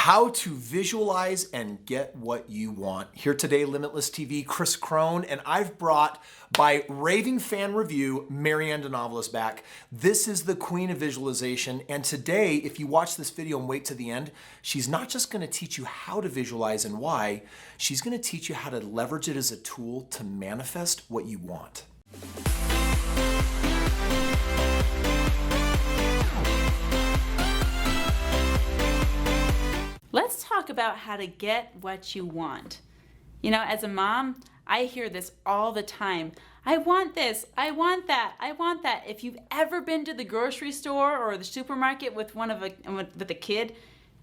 How to visualize and get what you want. Here today, Limitless TV, Kris Krohn, and I've brought, by raving fan review, Marianne DeNovelis back. This is the queen of visualization, and today, if you watch this video and wait to the end, she's not just gonna teach you how to visualize and why, she's gonna teach you how to leverage it as a tool to manifest what you want. Let's talk about how to get what you want. You know, as a mom, I hear this all the time. I want this, I want that, I want that. If you've ever been to the grocery store or the supermarket with a kid,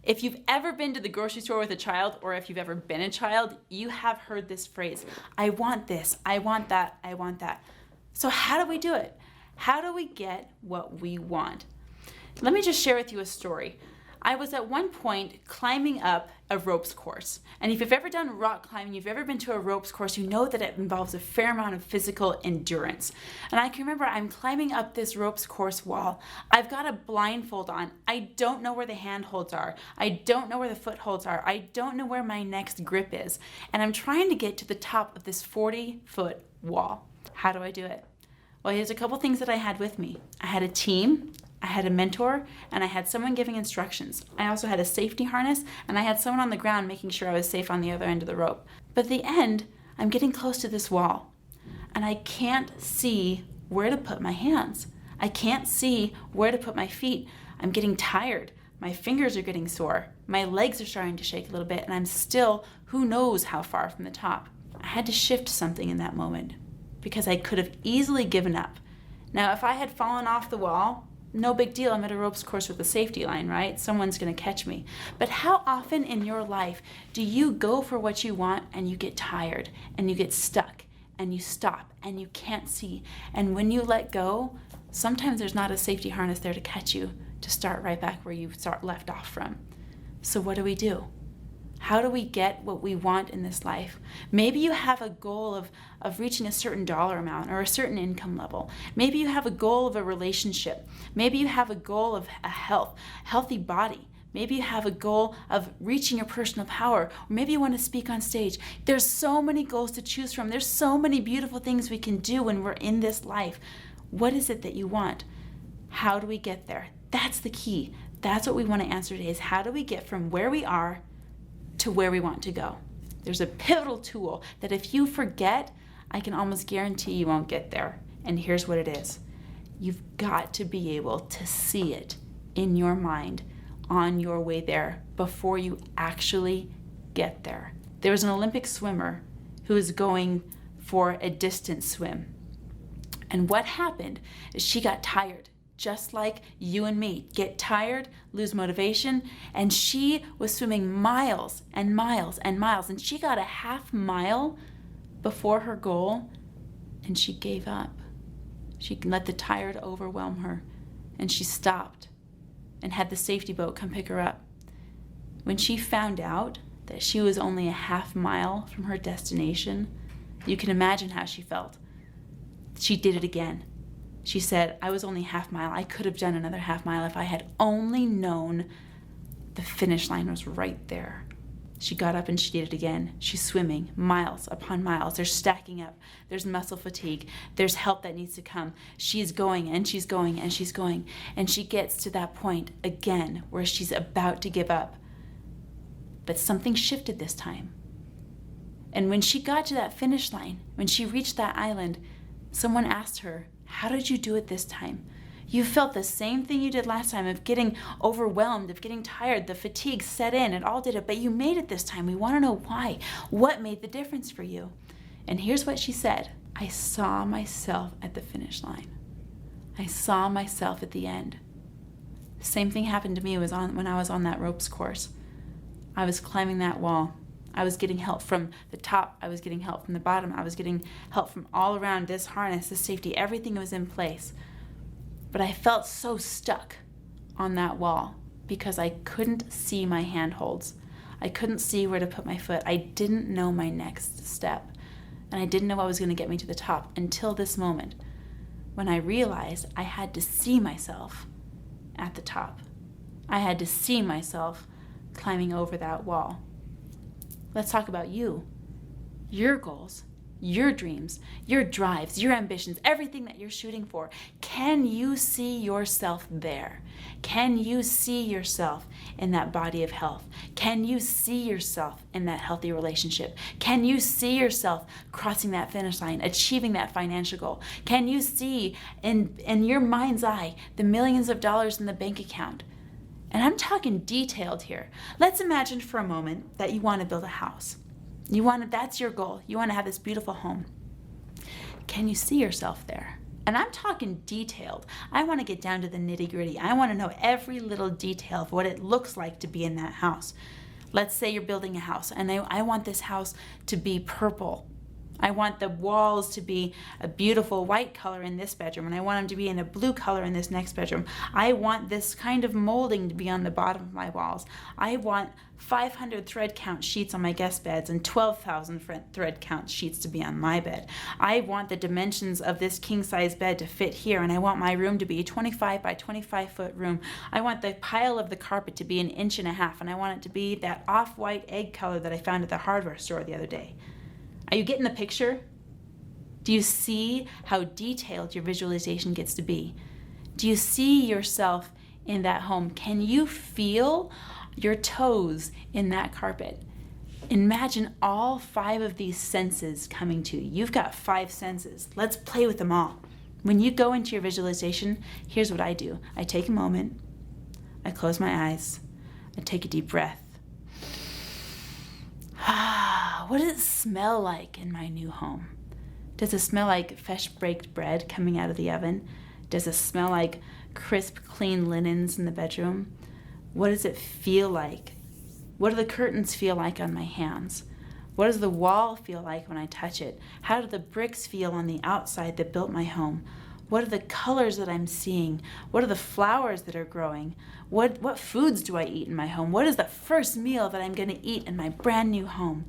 if you've ever been to the grocery store with a child, or if you've ever been a child, you have heard this phrase, I want this, I want that, I want that. So how do we do it? How do we get what we want? Let me just share with you a story. I was at one point climbing up a ropes course. And if you've ever done rock climbing, you've ever been to a ropes course, you know that it involves a fair amount of physical endurance. And I can remember I'm climbing up this ropes course wall. I've got a blindfold on. I don't know where the handholds are. I don't know where the footholds are. I don't know where my next grip is. And I'm trying to get to the top of this 40-foot wall. How do I do it? Well, here's a couple things that I had with me. I had a team, I had a mentor, and I had someone giving instructions. I also had a safety harness, and I had someone on the ground making sure I was safe on the other end of the rope. But at the end, I'm getting close to this wall, and I can't see where to put my hands. I can't see where to put my feet. I'm getting tired. My fingers are getting sore. My legs are starting to shake a little bit, and I'm still who knows how far from the top. I had to shift something in that moment because I could have easily given up. Now, if I had fallen off the wall, no big deal, I'm at a ropes course with a safety line, right? Someone's gonna catch me. But how often in your life do you go for what you want and you get tired and you get stuck and you stop and you can't see? And when you let go, sometimes there's not a safety harness there to catch you to start right back where you left off from. So what do? How do we get what we want in this life? Maybe you have a goal of reaching a certain dollar amount or a certain income level. Maybe you have a goal of a relationship. Maybe you have a goal of a healthy body. Maybe you have a goal of reaching your personal power. Or maybe you want to speak on stage. There's so many goals to choose from. There's so many beautiful things we can do when we're in this life. What is it that you want? How do we get there? That's the key. That's what we want to answer today, is how do we get from where we are to where we want to go? There's a pivotal tool that if you forget, I can almost guarantee you won't get there. And here's what it is. You've got to be able to see it in your mind on your way there before you actually get there. There was an Olympic swimmer who was going for a distance swim. And what happened is she got tired. Just like you and me, get tired, lose motivation, and she was swimming miles and miles and miles, and she got a half mile before her goal, and she gave up. She let the tired overwhelm her, and she stopped and had the safety boat come pick her up. When she found out that she was only a half mile from her destination, you can imagine how she felt. She did it again. She said, I was only half mile. I could have done another half mile if I had only known the finish line was right there. She got up and she did it again. She's swimming miles upon miles. They're stacking up. There's muscle fatigue. There's help that needs to come. She's going and she's going and she's going. And she gets to that point again where she's about to give up. But something shifted this time. And when she got to that finish line, when she reached that island, someone asked her, how did you do it this time? You felt the same thing you did last time of getting overwhelmed, of getting tired, the fatigue set in, it all did it, but you made it this time. We want to know why. What made the difference for you? And here's what she said. I saw myself at the finish line. I saw myself at the end. The same thing happened to me when I was on that ropes course. I was climbing that wall. I was getting help from the top. I was getting help from the bottom. I was getting help from all around, this harness, this safety, everything was in place. But I felt so stuck on that wall because I couldn't see my handholds. I couldn't see where to put my foot. I didn't know my next step. And I didn't know what was going to get me to the top until this moment when I realized I had to see myself at the top. I had to see myself climbing over that wall. Let's talk about you, your goals, your dreams, your drives, your ambitions, everything that you're shooting for. Can you see yourself there? Can you see yourself in that body of health? Can you see yourself in that healthy relationship? Can you see yourself crossing that finish line, achieving that financial goal? Can you see in your mind's eye the millions of dollars in the bank account? And I'm talking detailed here. Let's imagine for a moment that you want to build a house. That's your goal. You want to have this beautiful home. Can you see yourself there? And I'm talking detailed. I want to get down to the nitty-gritty. I want to know every little detail of what it looks like to be in that house. Let's say you're building a house, and I want this house to be purple. I want the walls to be a beautiful white color in this bedroom, and I want them to be in a blue color in this next bedroom. I want this kind of molding to be on the bottom of my walls. I want 500 thread count sheets on my guest beds and 12,000 thread count sheets to be on my bed. I want the dimensions of this king size bed to fit here, and I want my room to be a 25 by 25 foot room. I want the pile of the carpet to be 1.5 inches, and I want it to be that off-white egg color that I found at the hardware store the other day. Are you getting the picture? Do you see how detailed your visualization gets to be? Do you see yourself in that home? Can you feel your toes in that carpet? Imagine all 5 of these senses coming to you. You've got 5 senses. Let's play with them all. When you go into your visualization, here's what I do. I take a moment. I close my eyes. I take a deep breath. What does it smell like in my new home? Does it smell like fresh baked bread coming out of the oven? Does it smell like crisp, clean linens in the bedroom? What does it feel like? What do the curtains feel like on my hands? What does the wall feel like when I touch it? How do the bricks feel on the outside that built my home? What are the colors that I'm seeing? What are the flowers that are growing? What foods do I eat in my home? What is the first meal that I'm going to eat in my brand new home?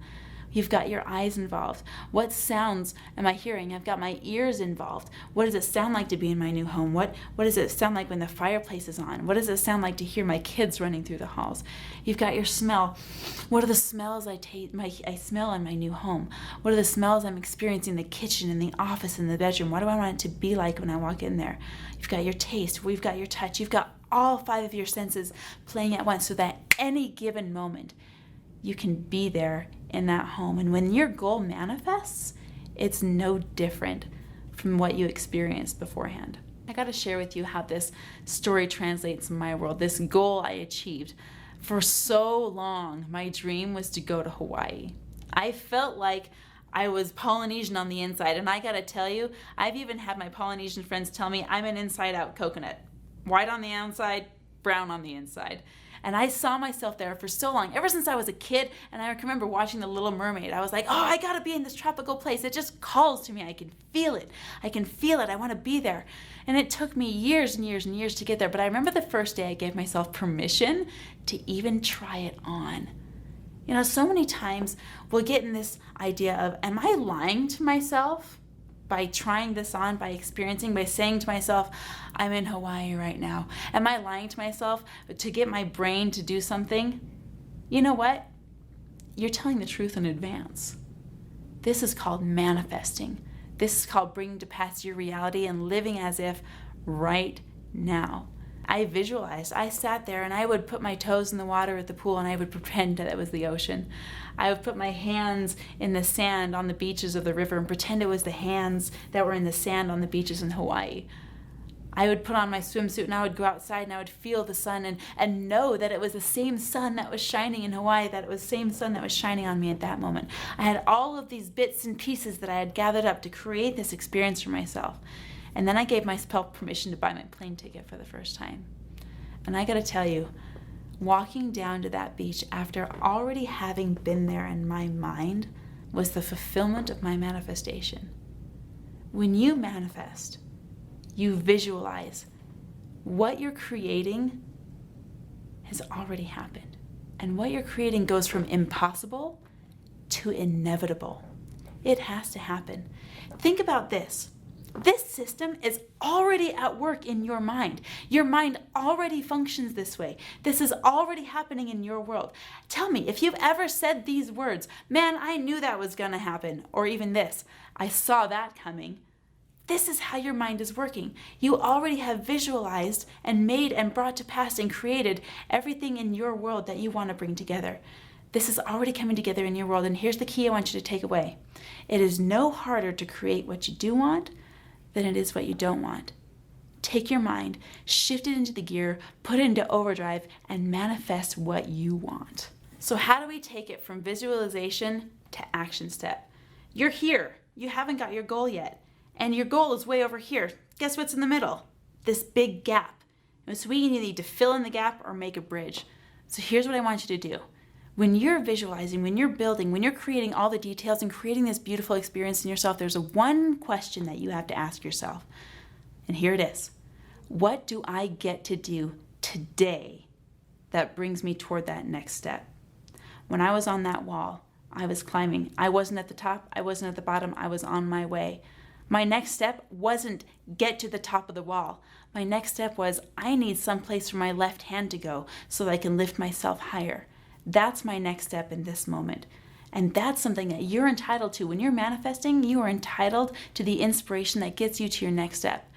You've got your eyes involved. What sounds am I hearing? I've got my ears involved. What does it sound like to be in my new home? What does it sound like when the fireplace is on? What does it sound like to hear my kids running through the halls? You've got your smell. What are the smells I smell in my new home? What are the smells I'm experiencing in the kitchen, in the office, in the bedroom? What do I want it to be like when I walk in there? You've got your taste. We've got your touch. You've got all 5 of your senses playing at once so that any given moment you can be there in that home. And when your goal manifests, it's no different from what you experienced beforehand. I got to share with you how this story translates in my world, this goal I achieved. For so long, my dream was to go to Hawaii. I felt like I was Polynesian on the inside, and I got to tell you, I've even had my Polynesian friends tell me I'm an inside-out coconut. White on the outside, brown on the inside. And I saw myself there for so long, ever since I was a kid, and I can remember watching The Little Mermaid. I was like, oh, I gotta be in this tropical place. It just calls to me. I can feel it. I wanna be there. And it took me years and years and years to get there, but I remember the first day I gave myself permission to even try it on. You know, so many times we'll get in this idea of, am I lying to myself? By trying this on, by experiencing, by saying to myself, I'm in Hawaii right now. Am I lying to myself to get my brain to do something? You know what? You're telling the truth in advance. This is called manifesting. This is called bringing to pass your reality and living as if right now. I visualized. I sat there and I would put my toes in the water at the pool and I would pretend that it was the ocean. I would put my hands in the sand on the beaches of the river and pretend it was the hands that were in the sand on the beaches in Hawaii. I would put on my swimsuit and I would go outside and I would feel the sun and know that it was the same sun that was shining in Hawaii, that it was the same sun that was shining on me at that moment. I had all of these bits and pieces that I had gathered up to create this experience for myself. And then I gave myself permission to buy my plane ticket for the first time. And I gotta tell you, walking down to that beach after already having been there in my mind was the fulfillment of my manifestation. When you manifest, you visualize what you're creating has already happened. And what you're creating goes from impossible to inevitable. It has to happen. Think about this. This system is already at work in your mind. Your mind already functions this way. This is already happening in your world. Tell me, if you've ever said these words, man, I knew that was gonna happen, or even this, I saw that coming. This is how your mind is working. You already have visualized and made and brought to pass and created everything in your world that you want to bring together. This is already coming together in your world, and here's the key I want you to take away. It is no harder to create what you do want than it is what you don't want. Take your mind, shift it into the gear, put it into overdrive, and manifest what you want. So how do we take it from visualization to action step? You're here. You haven't got your goal yet. And your goal is way over here. Guess what's in the middle? This big gap. And so we either need to fill in the gap or make a bridge. So here's what I want you to do. When you're visualizing, when you're building, when you're creating all the details and creating this beautiful experience in yourself, there's one question that you have to ask yourself. And here it is. What do I get to do today that brings me toward that next step? When I was on that wall, I was climbing. I wasn't at the top. I wasn't at the bottom. I was on my way. My next step wasn't get to the top of the wall. My next step was I need some place for my left hand to go so that I can lift myself higher. That's my next step in this moment. And that's something that you're entitled to. When you're manifesting, you are entitled to the inspiration that gets you to your next step.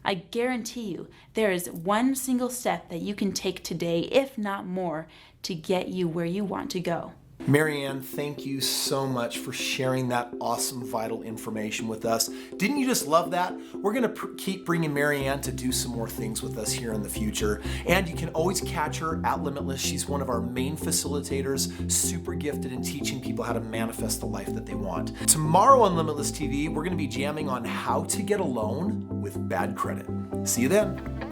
I guarantee you, there is one single step that you can take today, if not more, to get you where you want to go. Marianne, thank you so much for sharing that awesome, vital information with us. Didn't you just love that? We're going to keep bringing Marianne to do some more things with us here in the future. And you can always catch her at Limitless. She's one of our main facilitators, super gifted in teaching people how to manifest the life that they want. Tomorrow on Limitless TV, we're going to be jamming on how to get a loan with bad credit. See you then.